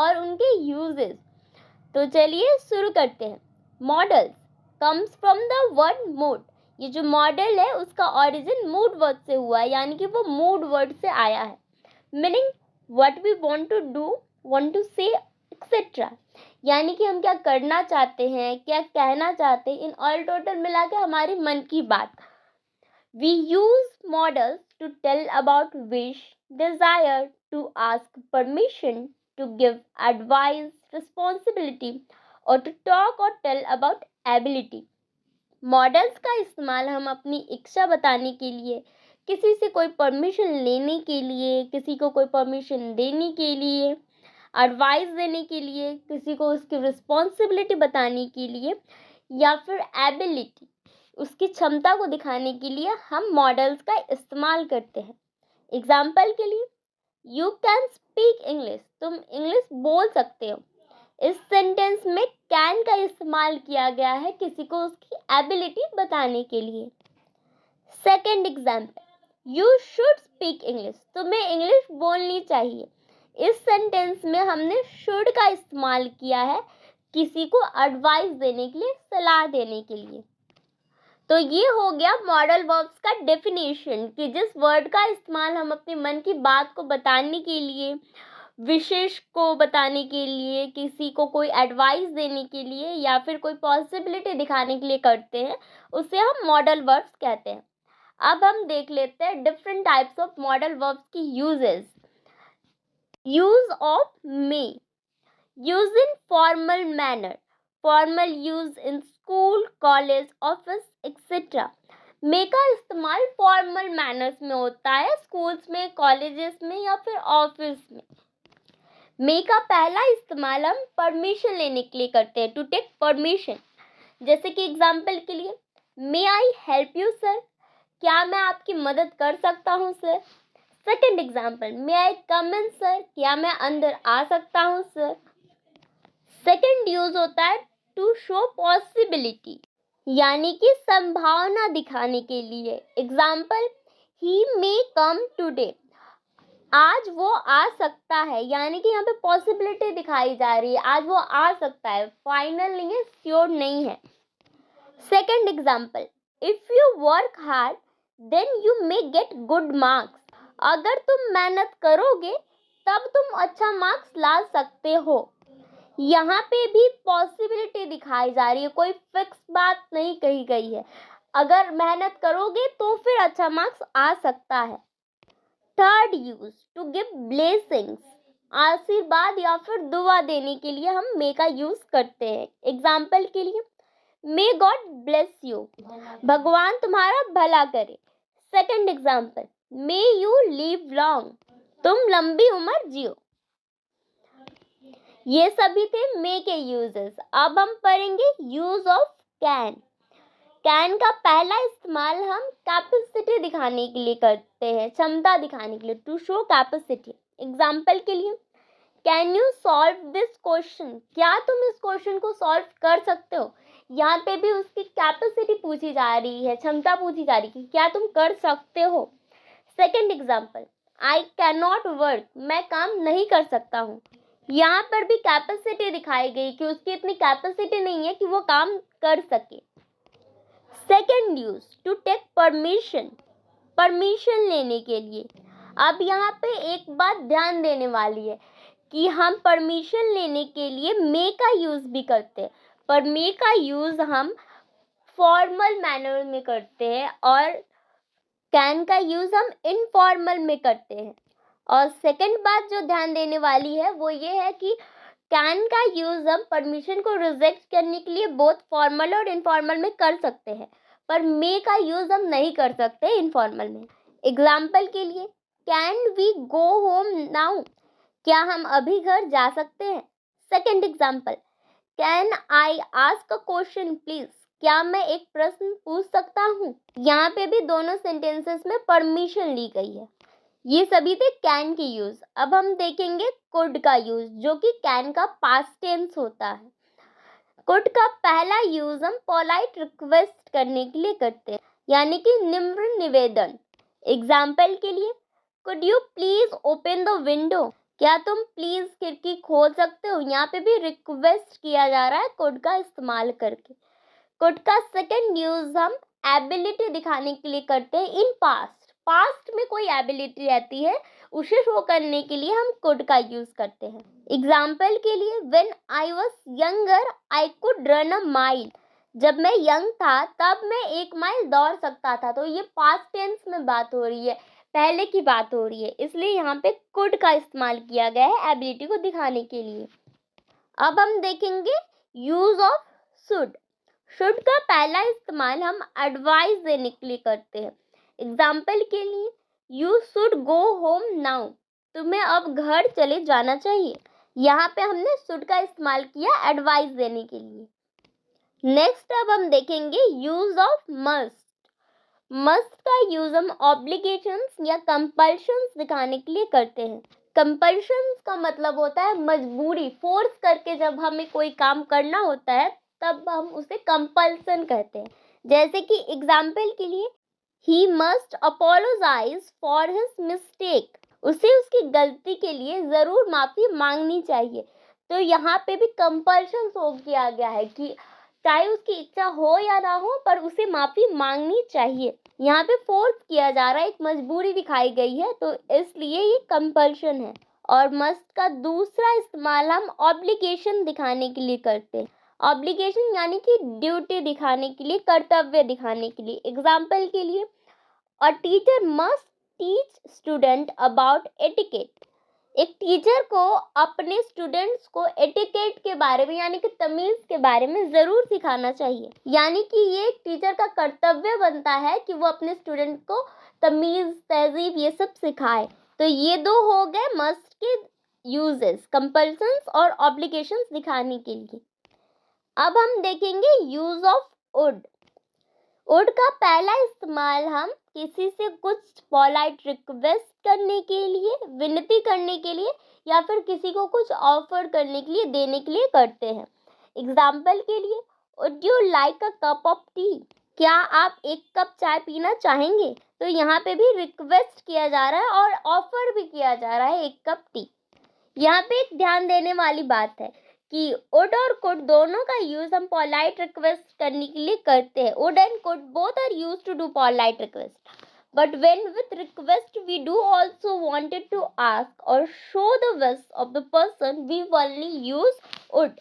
और उनके यूजेस। तो चलिए शुरू करते हैं। Models comes from the word mood. ये जो मॉडल है उसका ओरिजिन मूड वर्ड से हुआ है, यानी कि वो मूड वर्ड से आया है। Meaning what we want to do, want to say etcetera, यानी कि हम क्या करना चाहते हैं, क्या कहना चाहते हैं, इन ऑल टोटल मिला के हमारी मन की बात। We use modals to tell about wish, desire, to ask permission, to give advice, responsibility और टू टॉक और टेल अबाउट एबिलिटी। मॉडल्स का इस्तेमाल हम अपनी इच्छा बताने के लिए, किसी से कोई परमिशन लेने के लिए, किसी को कोई परमिशन देने के लिए, एडवाइस देने के लिए, किसी को उसकी रिस्पॉन्सिबिलिटी बताने के लिए, या फिर एबिलिटी उसकी क्षमता को दिखाने के लिए हम मॉडल्स का इस्तेमाल करते हैं। एग्जाम्पल के लिए, यू कैन स्पीक इंग्लिश, तुम इंग्लिश बोल सकते हो। इस सेंटेंस में कैन का इस्तेमाल किया गया है किसी को उसकी एबिलिटी बताने के लिए। Second example, you should speak English, तुम्हें इंग्लिश बोलनी चाहिए। इस सेंटेंस में हमने शुड का इस्तेमाल किया है किसी को एडवाइस देने के लिए, सलाह देने के लिए। तो ये हो गया मॉडल वर्ब्स का डेफिनेशन कि जिस वर्ड का इस्तेमाल हम अपने मन की बात को बताने के लिए, विशेष को बताने के लिए, किसी को कोई एडवाइस देने के लिए या फिर कोई पॉसिबिलिटी दिखाने के लिए करते हैं, उसे हम मॉडल वर्ब्स कहते हैं। अब हम देख लेते हैं different types of modal verbs की uses. Use of may, use in formal manner, formal use in school, college, office etcetera. May का इस्तेमाल फॉर्मल मैनर्स में होता है, स्कूल्स में, कॉलेजेस में या फिर ऑफिस में। मे का पहला इस्तेमाल हम परमिशन लेने के लिए करते हैं, टू टेक परमिशन। जैसे कि एग्जाम्पल के लिए, मे आई हेल्प यू सर, क्या मैं आपकी मदद कर सकता हूँ सर। सेकेंड एग्जाम्पल, मे आई कम इन सर, क्या मैं अंदर आ सकता हूँ सर। सेकेंड यूज होता है टू शो पॉसिबिलिटी, यानी कि संभावना दिखाने के लिए। एग्जाम्पल, ही मे कम टुडे, आज वो आ सकता है, यानी कि यहाँ पे पॉसिबिलिटी दिखाई जा रही है, आज वो आ सकता है, फाइनल नहीं है, श्योर नहीं है। Second example, if you work hard then you may get good marks, अगर तुम मेहनत करोगे तब तुम अच्छा मार्क्स ला सकते हो। यहाँ पे भी पॉसिबिलिटी दिखाई जा रही है, कोई फिक्स बात नहीं कही गई है, अगर मेहनत करोगे तो फिर अच्छा मार्क्स आ सकता है। Third use, to give blessings, आशीर्वाद या फिर दुआ देने के लिए हम मे का यूज करते हैं। एग्जाम्पल के लिए, मे गॉड ब्लेस यू, भगवान तुम्हारा भला करे। Second example, may you live long, तुम लंबी उम्र जियो। ये सभी थे मे के यूजेस। अब हम पढ़ेंगे यूज ऑफ कैन। कैन का पहला इस्तेमाल हम कैपेसिटी दिखाने के लिए करते हैं, क्षमता दिखाने के लिए, टू शो कैपेसिटी। एग्जाम्पल के लिए, can you solve this question, क्या तुम इस क्वेश्चन को सॉल्व कर सकते हो। यहाँ पे भी उसकी कैपेसिटी पूछी जा रही है, क्षमता पूछी जा रही है, क्या तुम कर सकते हो। Second example, I can not work, मैं काम नहीं कर सकता हूँ। यहाँ पर भी कैपेसिटी दिखाई गई कि उसकी इतनी कैपेसिटी नहीं है कि वो काम कर सके। Second use, to take permission, permission लेने के लिए। अब यहाँ पे एक बात ध्यान देने वाली है कि हम परमिशन लेने के लिए मे का यूज भी करते हैं, पर मे का यूज हम फॉर्मल मैनर में करते हैं और कैन का यूज हम इनफॉर्मल में करते हैं। और सेकंड बात जो ध्यान देने वाली है वो ये है कि कैन का यूज हम परमिशन को रिजेक्ट करने के लिए बोथ फॉर्मल और इनफॉर्मल में कर सकते हैं, पर मे का यूज हम नहीं कर सकते इनफॉर्मल में। एग्जाम्पल के लिए, can we go home now, क्या हम अभी घर जा सकते हैं। Second example, can I ask a question please, क्या मैं एक प्रश्न पूछ सकता हूँ। यहाँ पे भी दोनों सेंटेंसेस में परमिशन ली गई है। ये सभी थे कैन के यूज। अब हम देखेंगे कुड का यूज, जो कि कैन का पास्ट टेंस होता है। कुड का पहला यूज हम पोलाइट रिक्वेस्ट करने के लिए करते हैं, यानी कि निम्र निवेदन। एग्जाम्पल के लिए, could you please open the window, क्या तुम प्लीज खिड़की खोल सकते हो? यहाँ पे भी रिक्वेस्ट किया जा रहा है कुड का इस्तेमाल करके। कुड का सेकंड यूज हम एबिलिटी दिखाने के लिए करते हैं इन पास्ट। पास्ट में कोई एबिलिटी रहती है, उसे शो करने के लिए हम कुड का यूज करते हैं। एग्जाम्पल के लिए, when I was younger I could run a mile. जब मैं यंग था तब मैं 1 माइल दौड़ सकता था। तो ये पास्ट टेंस में बात हो रही है, पहले की बात हो रही है, इसलिए यहाँ पे कुड का इस्तेमाल किया गया है एबिलिटी को दिखाने के लिए। अब हम देखेंगे यूज ऑफ शुड। शुड का पहला इस्तेमाल हम एडवाइस देने के लिए करते हैं। एग्जाम्पल के लिए, you should go home now. तुम्हें अब घर चले जाना चाहिए। यहाँ पे हमने शुड का इस्तेमाल किया एडवाइस देने के लिए। नेक्स्ट अब हम देखेंगे यूज ऑफ मस्ट। मस्ट का यूज हम ऑब्लिगेशंस या कंपल्शंस दिखाने के लिए करते हैं। कंपल्शंस का मतलब होता है मजबूरी, फोर्स करके जब हमें कोई काम करना होता है तब हम उसे कंपल्सन कहते हैं। जैसे कि एग्जाम्पल के लिए, he must apologize for his mistake. उसे उसकी गलती के लिए जरूर माफी मांगनी चाहिए। तो यहाँ पे भी कंपल्शन शो किया गया है कि चाहे उसकी इच्छा हो या ना हो पर उसे माफी मांगनी चाहिए। यहाँ पे फोर्स किया जा रहा है, एक मजबूरी दिखाई गई है, तो इसलिए ये कंपल्शन है। और मस्ट का दूसरा इस्तेमाल हम ऑब्लिगेशन दिखाने के लिए करते हैं। ऑब्लिगेशन यानी कि ड्यूटी दिखाने के लिए, कर्तव्य दिखाने के लिए। एग्जाम्पल के लिए, a teacher must teach student about etiquette. एक टीचर को अपने स्टूडेंट्स को एटिकेट के बारे में यानी कि तमीज के बारे में जरूर सिखाना चाहिए। यानी कि ये एक टीचर का कर्तव्य बनता है कि वो अपने स्टूडेंट को तमीज, तहजीब ये सब सिखाए। तो ये दो हो गए मस्ट के यूजेस, कंपल्सन्स और ऑब्लिगेशंस दिखाने के लिए। अब हम देखेंगे यूज ऑफ वुड। वुड का पहला इस्तेमाल हम किसी से कुछ पोलाइट रिक्वेस्ट करने के लिए, विनती करने के लिए, या फिर किसी को कुछ ऑफर करने के लिए, देने के लिए करते हैं। एग्जाम्पल के लिए, would you like a cup of T? क्या आप 1 कप चाय पीना चाहेंगे? तो यहाँ पे भी रिक्वेस्ट किया जा रहा है और ऑफर भी किया जा रहा है 1 कप टी। यहाँ पे एक ध्यान देने वाली बात है कि वुड और कुड दोनों का यूज हम पोलाइट रिक्वेस्ट करने के लिए करते हैं। Would and could both are used to do polite request, but when with request we do also wanted to ask or show the wish of the person, we only use would।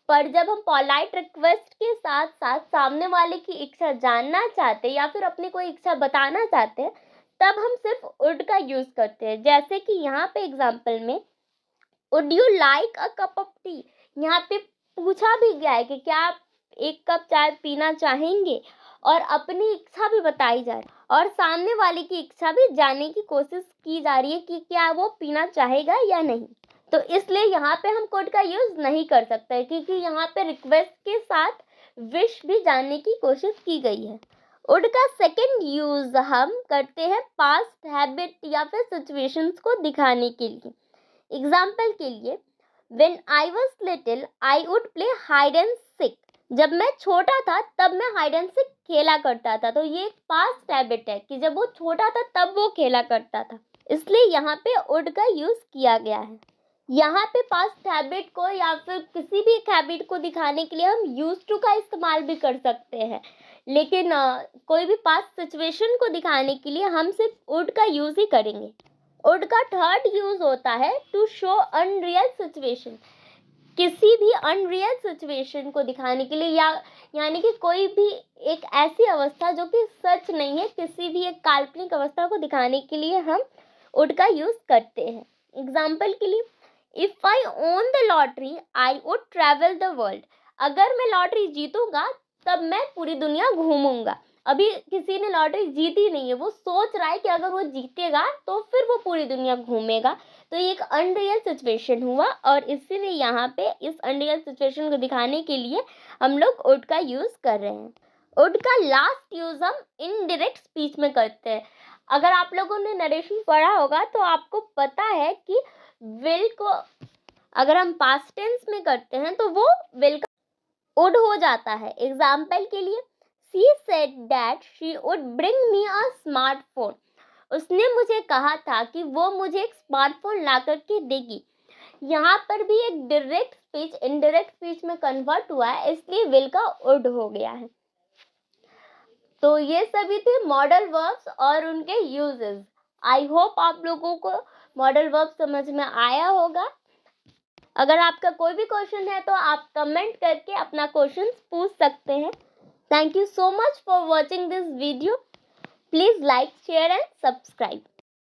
पर जब हम polite request के साथ साथ सामने वाले की इच्छा जानना चाहते हैं या फिर अपनी कोई इच्छा बताना चाहते हैं तब हम सिर्फ वुड का यूज करते हैं। जैसे कि यहाँ पे एग्जाम्पल में, would you like a cup of T? यहाँ पे पूछा भी गया है कि क्या आप 1 कप चाय पीना चाहेंगे, और अपनी इच्छा भी बताई जा रही है और सामने वाले की इच्छा भी जानने की कोशिश की जा रही है कि क्या वो पीना चाहेगा या नहीं। तो इसलिए यहाँ पे हम कुड का यूज नहीं कर सकते क्योंकि यहाँ पे रिक्वेस्ट के साथ विश भी जानने की कोशिश की गई है। वुड का सेकंड यूज हम करते हैं पास्ट हैबिट या फिर सिचुएशंस को दिखाने के लिए। एग्जाम्पल के लिए, When I was little, I would play hide and seek। जब मैं छोटा था तब मैं हाइड एंड सीक खेला करता था। तो ये एक पास्ट हैबिट है कि जब वो छोटा था तब वो खेला करता था, इसलिए यहाँ पे वुड का यूज किया गया है। यहाँ पे पास्ट हैबिट को या फिर किसी भी एक हैबिट को दिखाने के लिए हम यूज टू का इस्तेमाल भी कर सकते हैं, लेकिन कोई भी पास्ट सिचुएशन को दिखाने के लिए हम सिर्फ वुड का यूज ही करेंगे। वुड का थर्ड यूज होता है टू शो अनरियल सिचुएशन। किसी भी अनरियल सिचुएशन को दिखाने के लिए यानी कि कोई भी एक ऐसी अवस्था जो कि सच नहीं है, किसी भी एक काल्पनिक अवस्था को दिखाने के लिए हम वुड का यूज करते हैं। एग्जाम्पल के लिए, if I own the lottery I would travel the world. अगर मैं लॉटरी जीतूंगा तब मैं पूरी दुनिया घूमूंगा। अभी किसी ने लॉटरी जीती नहीं है, वो सोच रहा है कि अगर वो जीतेगा तो फिर वो पूरी दुनिया घूमेगा। तो ये एक अनरियल सिचुएशन हुआ और इसीलिए यहाँ पे इस अनरियल सिचुएशन को दिखाने के लिए हम लोग वुड का यूज कर रहे हैं। वुड का लास्ट यूज हम इनडायरेक्ट स्पीच में करते हैं। अगर आप लोगों ने नरेशन पढ़ा होगा तो आपको पता है कि विल को अगर हम पास्ट टेंस में करते हैं तो वो विल का वुड हो जाता है। एग्जाम्पल के लिए, she said that she would bring me a smartphone। उसने मुझे कहा था कि वो मुझे एक स्मार्टफोन ला करके देगी। यहाँ पर भी एक डायरेक्ट स्पीच इनडायरेक्ट स्पीच में कन्वर्ट हुआ है, इसलिए विल का वुड हो गया है। तो ये सभी थे मॉडल वर्ब्स और उनके यूजेस। आई होप आप लोगों को मॉडल वर्ब समझ में आया होगा। अगर आपका कोई भी क्वेश्चन है तो आप कमेंट करके अपना क्वेश्चन पूछ सकते हैं। Thank you so much for watching this video. Please like, share and subscribe.